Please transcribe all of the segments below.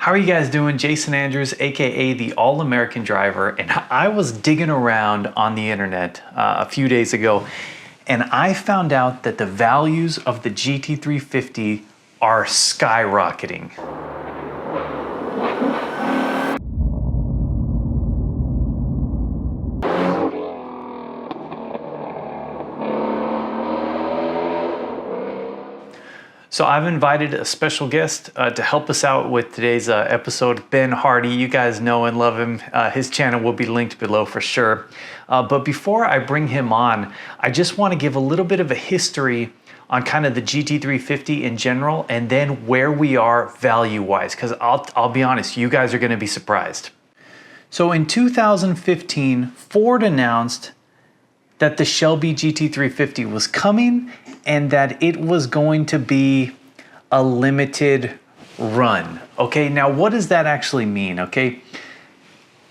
How are you guys doing? Jason Andrews, aka the All-American Driver, and I was digging around on the internet a few days ago, and I found out that the values of the GT350 are skyrocketing. So I've invited a special guest to help us out with today's episode, Ben Hardy. You guys know and love him. His channel will be linked below for sure. But before I bring him on, I just want to give a little bit of a history on kind of the GT350 in general, and then where we are value-wise, because I'll be honest, you guys are going to be surprised. So in 2015, Ford announced that the Shelby GT350 was coming and that it was going to be a limited run. Okay, now what does that actually mean? Okay,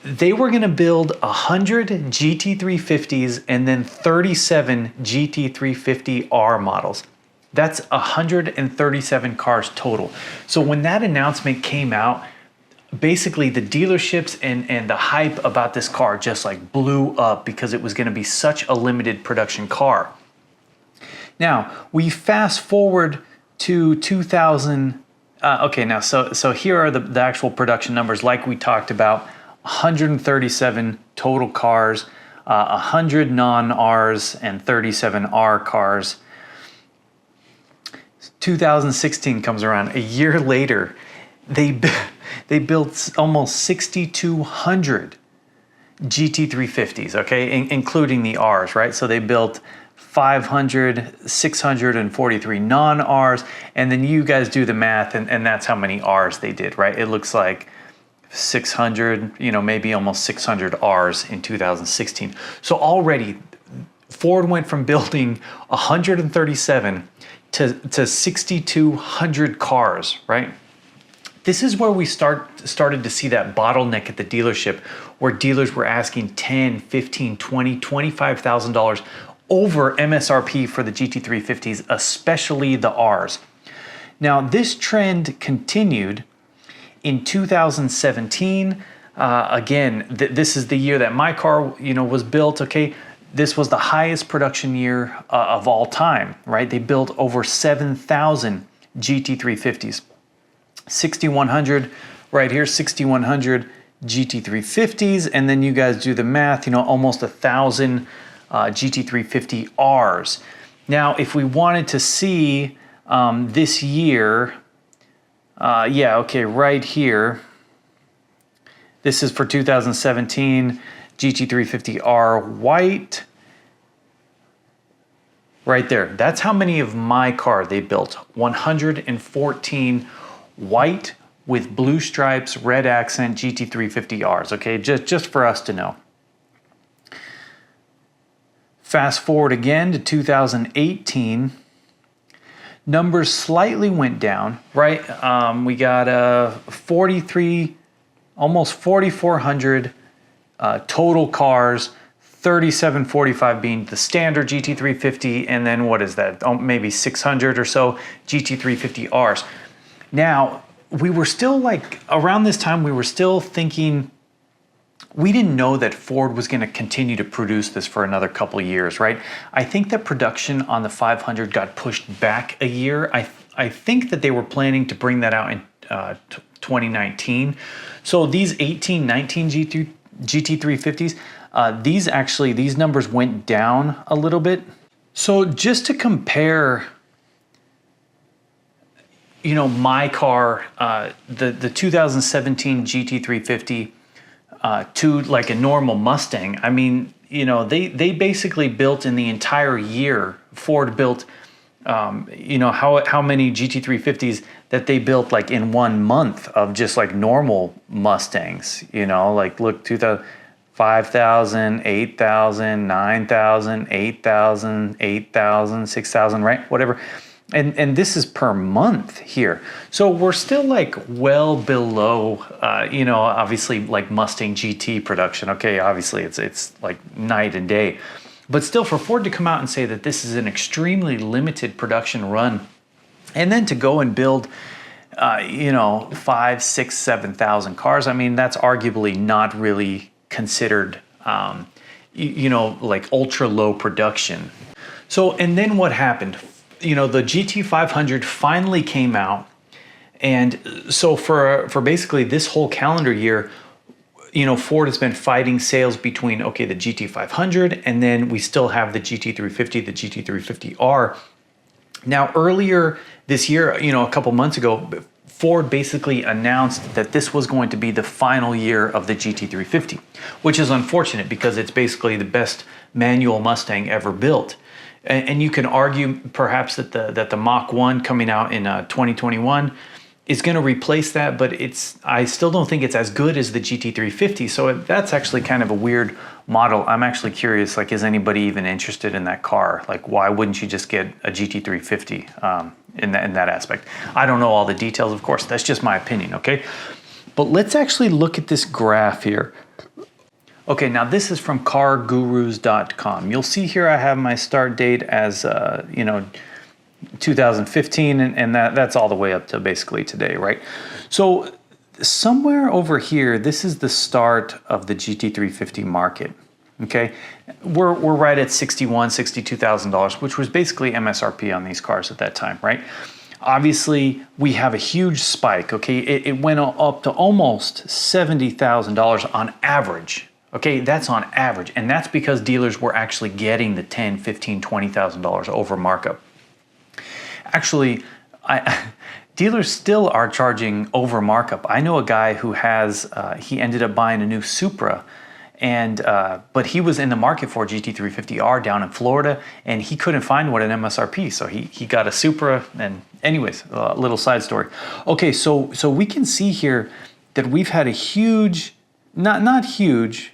they were gonna build 100 GT350s and then 37 GT350R models. That's 137 cars total. So when that announcement came out, basically the dealerships and the hype about this car just like blew up because it was going to be such a limited production car. Now we fast forward to 2000. Okay, now so here are the actual production numbers like we talked about. 137 total cars, 100 non-Rs and 37 R cars. 2016 comes around. A year later, they built almost 6,200 GT350s, okay, including the Rs, right? So they built 643 non-Rs, and then you guys do the math, and that's how many Rs they did, right? It looks like 600, maybe almost 600 Rs in 2016. So already, Ford went from building 137 to 6,200 cars, right? This is where we started to see that bottleneck at the dealership, where dealers were asking $10, $15, $20, $25,000 over MSRP for the GT350s, especially the Rs. Now, this trend continued in 2017. Again, this is the year that my car, was built. Okay, this was the highest production year of all time, right? They built over 7,000 GT350s. 6,100 right here, 6,100 GT350s, and then you guys do the math, almost 1,000 GT350Rs. Now, if we wanted to see this year, right here, this is for 2017 GT350R white. Right there, that's how many of my car they built, 114 white with blue stripes, red accent GT350Rs, okay, just for us to know. Fast forward again to 2018, numbers slightly went down, right? We got 43, almost 4,400 total cars, 3745 being the standard GT350, and then what is that? Maybe 600 or so GT350Rs. Now, we were still around this time, we were still thinking, we didn't know that Ford was going to continue to produce this for another couple of years, right? I think that production on the 500 got pushed back a year. I think that they were planning to bring that out in 2019. So these 18, 19 GT350s, these numbers went down a little bit. So just to compare, my car, the 2017 GT350 to like a normal Mustang. I mean, they basically built in the entire year. Ford built, how many GT350s that they built like in 1 month of just like normal Mustangs. Look, 5,000, 8,000, 9,000, 8,000, 8,000, 6,000, right? Whatever. And this is per month here. So we're still like well below, obviously like Mustang GT production. Okay, obviously it's like night and day. But still, for Ford to come out and say that this is an extremely limited production run, and then to go and build you know, 5, 6, 7,000 cars. I mean, that's arguably not really considered, you know, like ultra low production. So, and then what happened? You know, the GT500 finally came out. And so for basically this whole calendar year, you know, Ford has been fighting sales between, okay, the GT500, and then we still have the GT350, the GT350R. Now, earlier this year, you know, a couple months ago, Ford basically announced that this was going to be the final year of the GT350, which is unfortunate because it's basically the best manual Mustang ever built. And you can argue perhaps that the Mach 1 coming out in 2021 is going to replace that, but I still don't think it's as good as the GT350. So that's actually kind of a weird model. I'm actually curious, like, is anybody even interested in that car? Like, why wouldn't you just get a GT350 in that aspect? I don't know all the details, of course. That's just my opinion, okay? But let's actually look at this graph here. Okay, now this is from cargurus.com. You'll see here I have my start date as, you know, 2015, and that's all the way up to basically today, right? So somewhere over here, this is the start of the GT350 market, okay? We're right at $61,000, $62,000, which was basically MSRP on these cars at that time, right? Obviously, we have a huge spike, okay? It went up to almost $70,000 on average. Okay, that's on average, and that's because dealers were actually getting the $10,000, $15,000, $20,000 over markup. Actually, dealers still are charging over markup. I know a guy who has, he ended up buying a new Supra, and but he was in the market for a GT350R down in Florida, and he couldn't find one at MSRP, so he got a Supra. And anyways, a little side story. Okay, so we can see here that we've had a huge, not huge,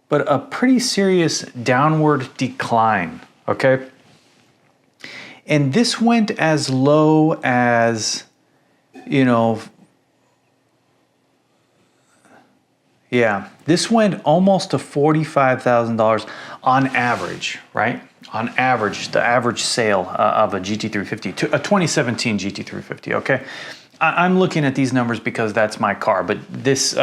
but a pretty serious downward decline, okay? And this went as low as, you know, yeah, this went almost to $45,000 on average, right? On average, the average sale of a GT350, a 2017 GT350, okay? I'm looking at these numbers because that's my car, but this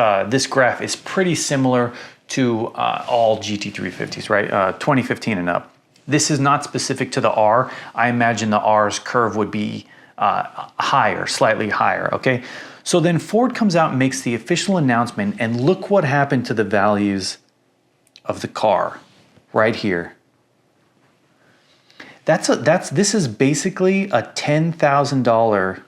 graph is pretty similar to all GT350s, right? 2015 and up. This is not specific to the R. I imagine the R's curve would be higher, slightly higher, okay? So then Ford comes out and makes the official announcement, and look what happened to the values of the car right here. This is basically a $10,000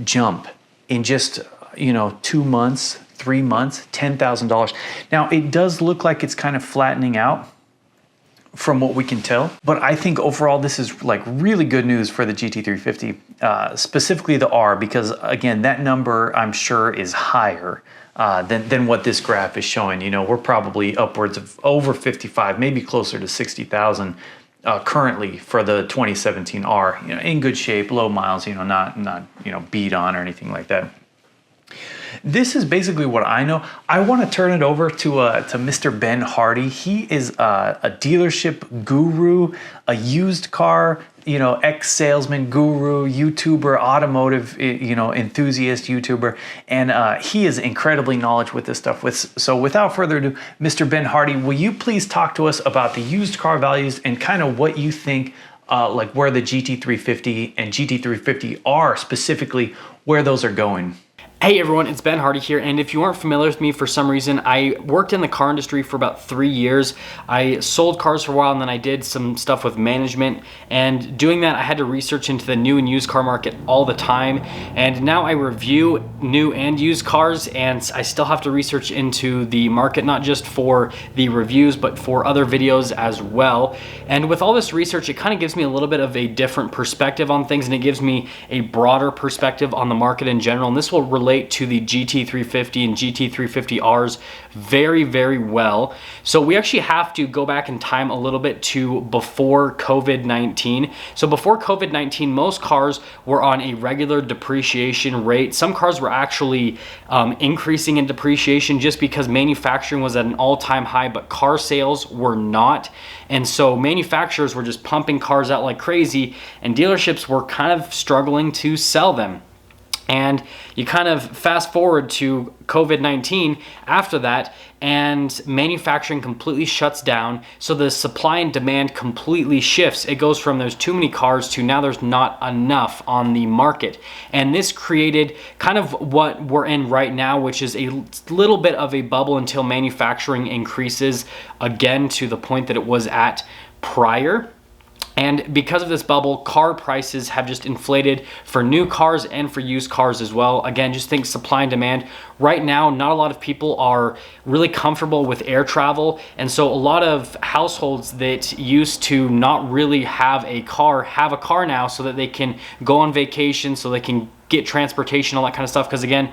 jump in just, you know, 2 months, 3 months, $10,000. Now, it does look like it's kind of flattening out from what we can tell, but I think overall this is like really good news for the GT350, specifically the R, because again, that number I'm sure is higher than what this graph is showing. You know, we're probably upwards of over 55, maybe closer to 60,000 currently for the 2017 R. You know, in good shape, low miles, you know, not you know, beat on or anything like that. This is basically what I know. I want to turn it over to Mr. Ben Hardy. He is a dealership guru, a used car, you know, ex-salesman, guru, YouTuber, automotive, you know, enthusiast YouTuber, and he is incredibly knowledgeable with this stuff. So without further ado, Mr. Ben Hardy, will you please talk to us about the used car values and kind of what you think, like where the GT350 and GT350R specifically, where those are going? Hey everyone, it's Ben Hardy here, and if you aren't familiar with me for some reason, I worked in the car industry for about 3 years. I sold cars for a while, and then I did some stuff with management, and doing that I had to research into the new and used car market all the time, and now I review new and used cars, and I still have to research into the market, not just for the reviews but for other videos as well. And with all this research, it kind of gives me a little bit of a different perspective on things, and it gives me a broader perspective on the market in general, and this will relate to the GT350 and GT350Rs very, very well. So we actually have to go back in time a little bit to before COVID-19. So before COVID-19, most cars were on a regular depreciation rate. Some cars were actually increasing in depreciation just because manufacturing was at an all-time high, but car sales were not. And so manufacturers were just pumping cars out like crazy, and dealerships were kind of struggling to sell them. And you kind of fast forward to COVID-19 after that, and manufacturing completely shuts down. So the supply and demand completely shifts. It goes from there's too many cars to now there's not enough on the market. And this created kind of what we're in right now, which is a little bit of a bubble until manufacturing increases again to the point that it was at prior. And because of this bubble, car prices have just inflated for new cars and for used cars as well. Again, just think supply and demand. Right now, not a lot of people are really comfortable with air travel. And so a lot of households that used to not really have a car now so that they can go on vacation, so they can get transportation, all that kind of stuff. Because again,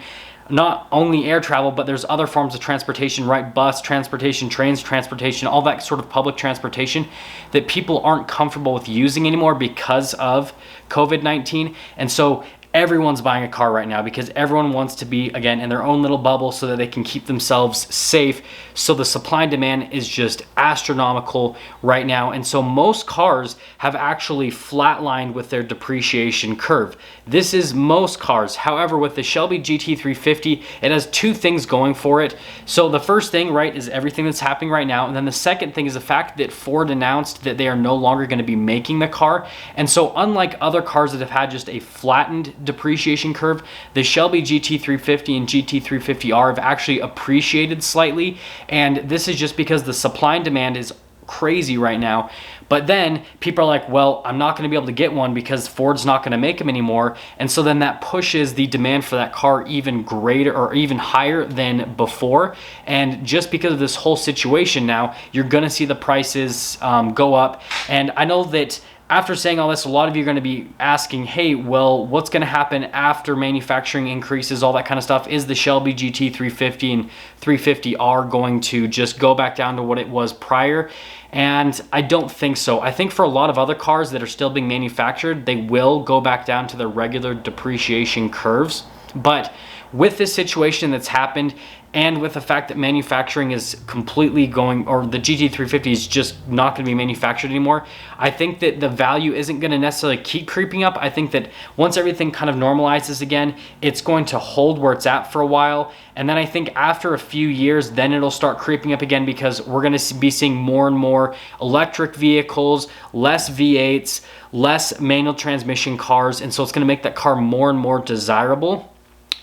not only air travel, but there's other forms of transportation, right? Bus transportation, trains transportation, all that sort of public transportation that people aren't comfortable with using anymore because of COVID-19. And so everyone's buying a car right now because everyone wants to be, again, in their own little bubble so that they can keep themselves safe. So the supply and demand is just astronomical right now. And so most cars have actually flatlined with their depreciation curve. This is most cars. However, with the Shelby GT350, it has two things going for it. So the first thing, right, is everything that's happening right now. And then the second thing is the fact that Ford announced that they are no longer going to be making the car. And so unlike other cars that have had just a flattened depreciation curve, the Shelby GT350 and GT350R have actually appreciated slightly, and this is just because the supply and demand is crazy right now. But then people are like, well, I'm not going to be able to get one because Ford's not going to make them anymore. And so then that pushes the demand for that car even greater or even higher than before. And just because of this whole situation now, you're going to see the prices go up. And I know that after saying all this, a lot of you are going to be asking, hey, well, what's going to happen after manufacturing increases, all that kind of stuff? Is the Shelby GT350 and 350R going to just go back down to what it was prior? And I don't think so. I think for a lot of other cars that are still being manufactured, they will go back down to their regular depreciation curves. But with this situation that's happened, and with the fact that manufacturing is completely going, or the GT350 is just not going to be manufactured anymore, I think that the value isn't going to necessarily keep creeping up. I think that once everything kind of normalizes again, it's going to hold where it's at for a while. And then I think after a few years, then it'll start creeping up again because we're going to be seeing more and more electric vehicles, less V8s, less manual transmission cars. And so it's going to make that car more and more desirable.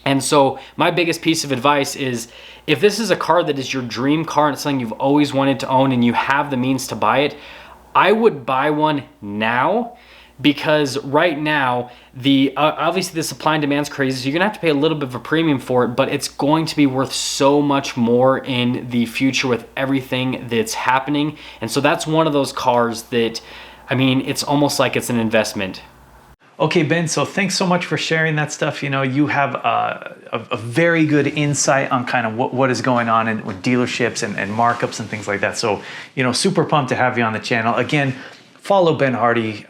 And so my biggest piece of advice is, if this is a car that is your dream car and it's something you've always wanted to own and you have the means to buy it, I would buy one now, because right now, obviously the supply and demand's crazy, so you're gonna have to pay a little bit of a premium for it, but it's going to be worth so much more in the future with everything that's happening. And so that's one of those cars that, I mean, it's almost like it's an investment. Okay, Ben, so thanks so much for sharing that stuff. You know, you have a very good insight on kind of what is going on with dealerships and markups and things like that. So, you know, super pumped to have you on the channel. Again, follow Ben Hardy.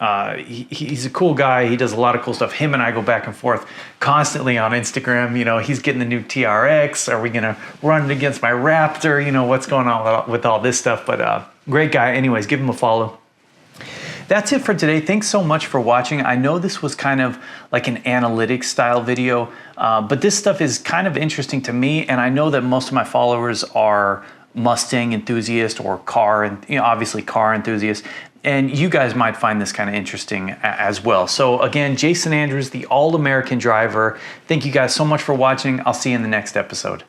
He's a cool guy. He does a lot of cool stuff. Him and I go back and forth constantly on Instagram. You know, he's getting the new TRX. Are we going to run it against my Raptor? You know, what's going on with all this stuff. But great guy. Anyways, give him a follow. That's it for today. Thanks so much for watching. I know this was kind of like an analytics style video, but this stuff is kind of interesting to me, and I know that most of my followers are Mustang enthusiasts or car, and you know, obviously car enthusiasts, and you guys might find this kind of interesting as well. So again, Jason Andrews, the All-American Driver. Thank you guys so much for watching. I'll see you in the next episode.